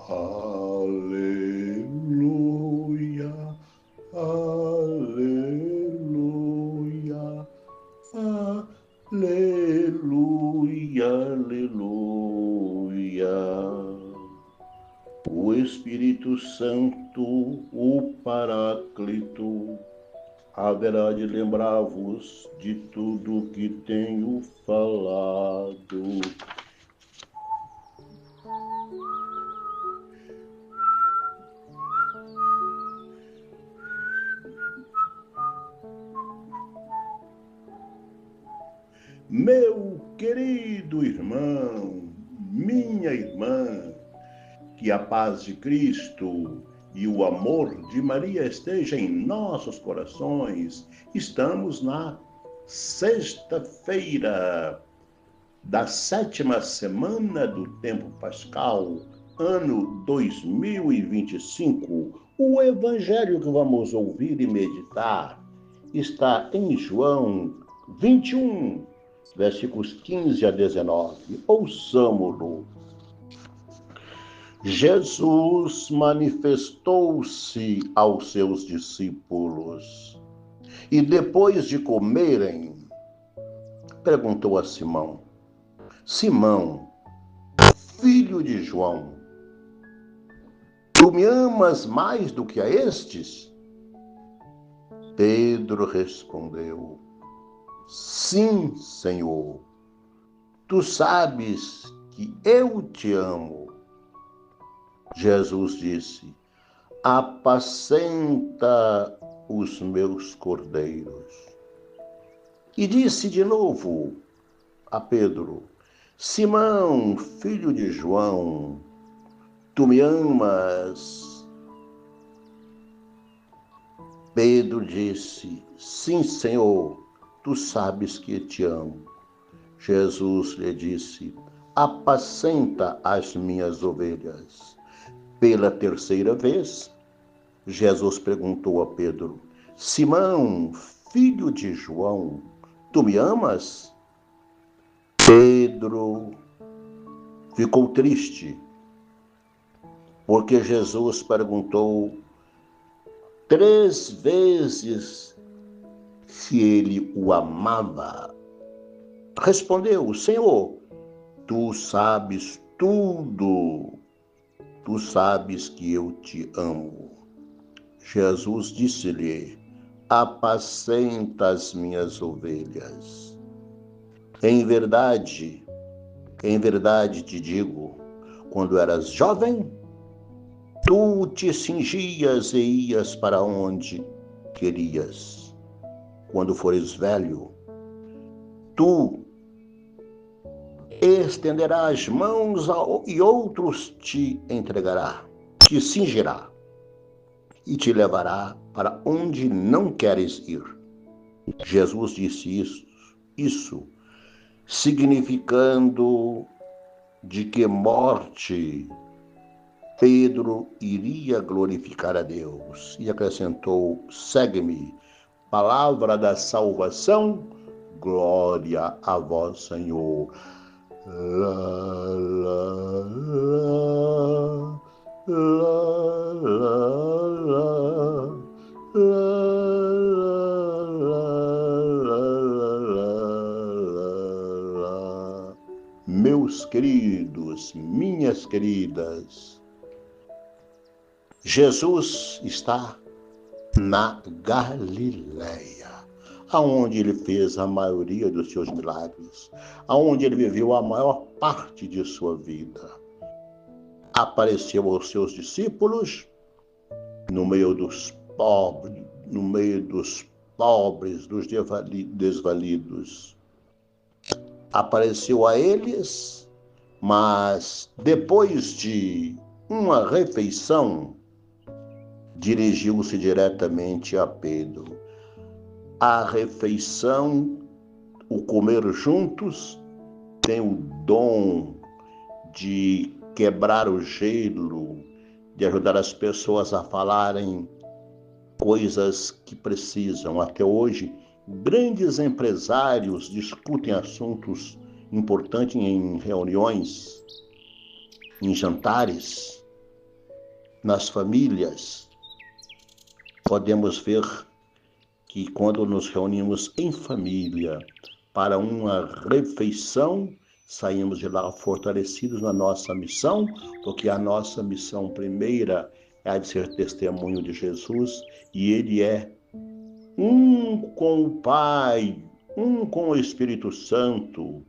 Aleluia, aleluia, aleluia, aleluia. O Espírito Santo, o Paráclito, haverá de lembrar-vos de tudo que tenho falado. Meu querido irmão, minha irmã, que a paz de Cristo e o amor de Maria esteja em nossos corações. Estamos na sexta-feira da 7ª semana do tempo pascal, ano 2025. O evangelho que vamos ouvir e meditar está em João 21, versículos 15 a 19. Ouçamo-lo. Jesus manifestou-se aos seus discípulos e, depois de comerem, perguntou a Simão: Simão, filho de João, tu me amas mais do que a estes? Pedro respondeu: Sim, Senhor, tu sabes que eu te amo. Jesus disse: apacenta os meus cordeiros. E disse de novo a Pedro: Simão, filho de João, tu me amas? Pedro disse: Sim, Senhor, tu sabes que te amo. Jesus lhe disse: apacenta as minhas ovelhas. Pela terceira vez, Jesus perguntou a Pedro: Simão, filho de João, tu me amas? Pedro ficou triste, porque Jesus perguntou 3 vezes se ele o amava. Respondeu: Senhor, tu sabes tudo. Tu sabes que eu te amo. Jesus disse-lhe: apacenta as minhas ovelhas. Em verdade te digo, quando eras jovem, tu te cingias e ias para onde querias. Quando fores velho, tu estenderás mãos e outros te entregará, te cingirá e te levará para onde não queres ir. Jesus disse isso significando de que morte Pedro iria glorificar a Deus. E acrescentou: segue-me, palavra da salvação, glória a vós, Senhor. Meus queridos, minhas queridas, Jesus está na Galileia, aonde ele fez a maioria dos seus milagres, aonde ele viveu a maior parte de sua vida. Apareceu aos seus discípulos no meio dos pobres, dos desvalidos. Apareceu a eles, mas depois de uma refeição, dirigiu-se diretamente a Pedro. A refeição, o comer juntos, tem o dom de quebrar o gelo, de ajudar as pessoas a falarem coisas que precisam. Até hoje, grandes empresários discutem assuntos importantes em reuniões em jantares, nas famílias, podemos ver que quando nos reunimos em família para uma refeição, saímos de lá fortalecidos na nossa missão, porque a nossa missão primeira é a de ser testemunho de Jesus, e Ele é um com o Pai, um com o Espírito Santo,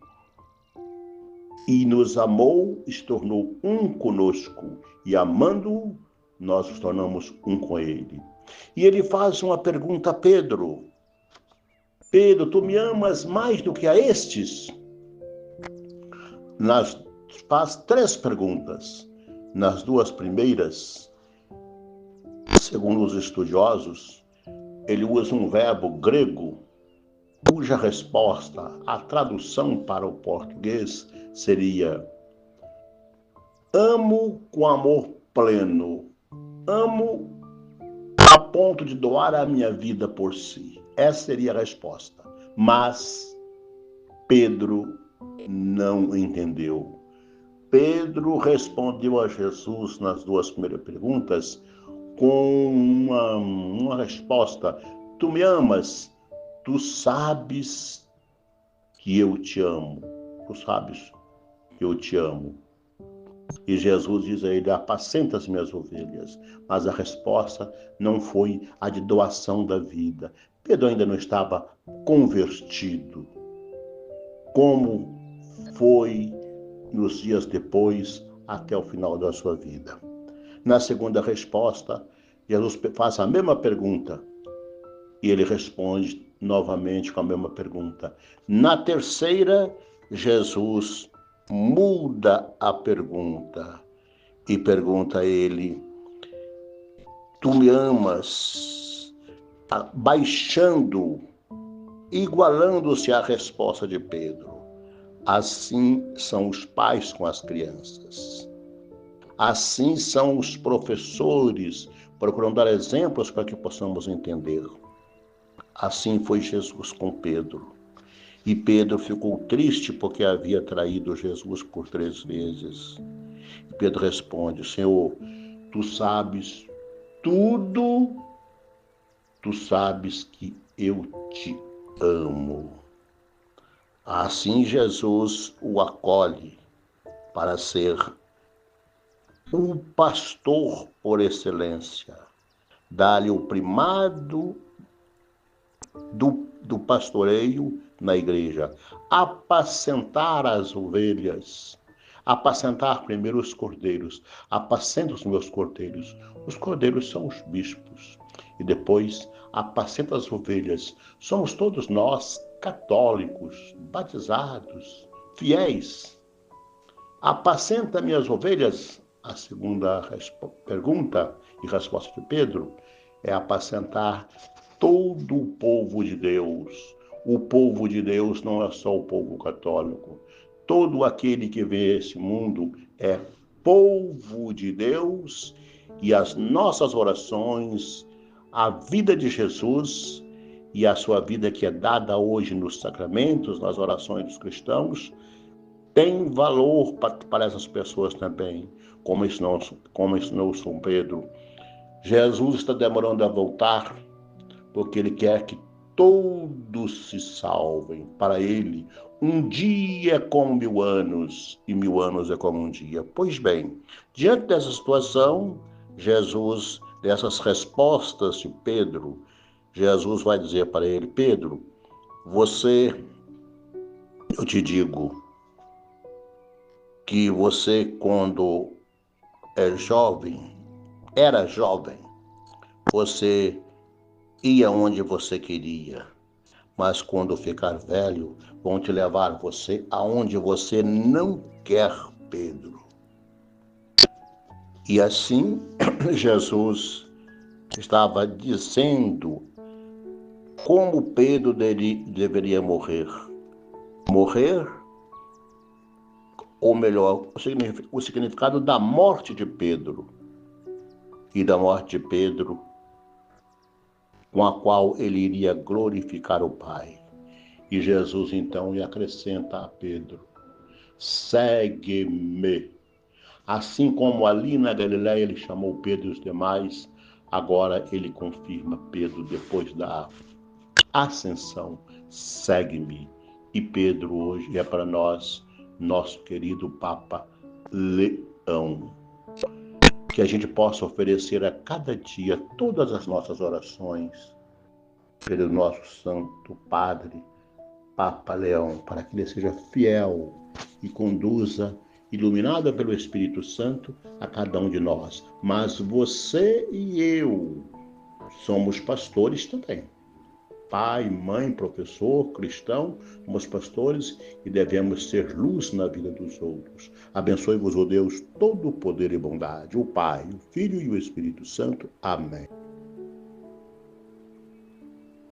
e nos amou e se tornou um conosco, e amando-o, nós nos tornamos um com Ele. E Ele faz uma pergunta a Pedro: Pedro, tu me amas mais do que a estes? Faz 3 perguntas. Nas 2 primeiras, segundo os estudiosos, ele usa um verbo grego, cuja resposta, a tradução para o português, seria: amo com amor pleno, amo a ponto de doar a minha vida por si. Essa seria a resposta. Mas Pedro não entendeu. Pedro respondeu a Jesus nas 2 primeiras perguntas com uma resposta: tu me amas, tu sabes que eu te amo, tu sabes que eu te amo. E Jesus diz a ele: apacenta as minhas ovelhas. Mas a resposta não foi a de doação da vida. Pedro ainda não estava convertido, como foi nos dias depois, até o final da sua vida. Na segunda resposta, Jesus faz a mesma pergunta e ele responde novamente com a mesma pergunta. Na terceira, Jesus muda a pergunta e pergunta a ele: tu me amas? Baixando, igualando-se à resposta de Pedro. Assim são os pais com as crianças. Assim são os professores, procurando dar exemplos para que possamos entender. Assim foi Jesus com Pedro. E Pedro ficou triste porque havia traído Jesus por 3 vezes. E Pedro responde: Senhor, tu sabes tudo, tu sabes que eu te amo. Assim Jesus o acolhe para ser o pastor por excelência. Dá-lhe o primado do pastoreio na igreja. Apacentar as ovelhas. Apacentar primeiro os cordeiros. Apacenta os meus cordeiros. Os cordeiros são os bispos. E depois, apacenta as ovelhas. Somos todos nós, católicos, batizados, fiéis. Apacenta minhas ovelhas. A segunda pergunta e resposta de Pedro é apacentar todo o povo de Deus. O povo de Deus não é só o povo católico. Todo aquele que vê esse mundo é povo de Deus, e as nossas orações, a vida de Jesus e a sua vida que é dada hoje nos sacramentos, nas orações dos cristãos, tem valor para essas pessoas também, como ensinou São Pedro. Jesus está demorando a voltar, porque Ele quer que todos se salvem. Para Ele, um dia é como 1000 anos, e 1000 anos é como um dia. Pois bem, diante dessa situação, Jesus, dessas respostas de Pedro, Jesus vai dizer para ele: Pedro, eu te digo que você, quando era jovem, você ia onde você queria, mas quando ficar velho, vão te levar você aonde você não quer, Pedro. E assim, Jesus estava dizendo como Pedro deveria morrer. Morrer, ou melhor, o significado da morte de Pedro. E da morte de Pedro, com a qual ele iria glorificar o Pai. E Jesus então lhe acrescenta a Pedro: segue-me. Assim como ali na Galileia ele chamou Pedro e os demais, agora ele confirma Pedro depois da ascensão: segue-me. E Pedro hoje é para nós, nosso querido Papa Leão. Que a gente possa oferecer a cada dia todas as nossas orações pelo nosso Santo Padre, Papa Leão, para que ele seja fiel e conduza, iluminado pelo Espírito Santo, a cada um de nós. Mas você e eu somos pastores também. Pai, mãe, professor, cristão, somos pastores e devemos ser luz na vida dos outros. Abençoe-vos, ó Deus, todo o poder e bondade, o Pai, o Filho e o Espírito Santo. Amém.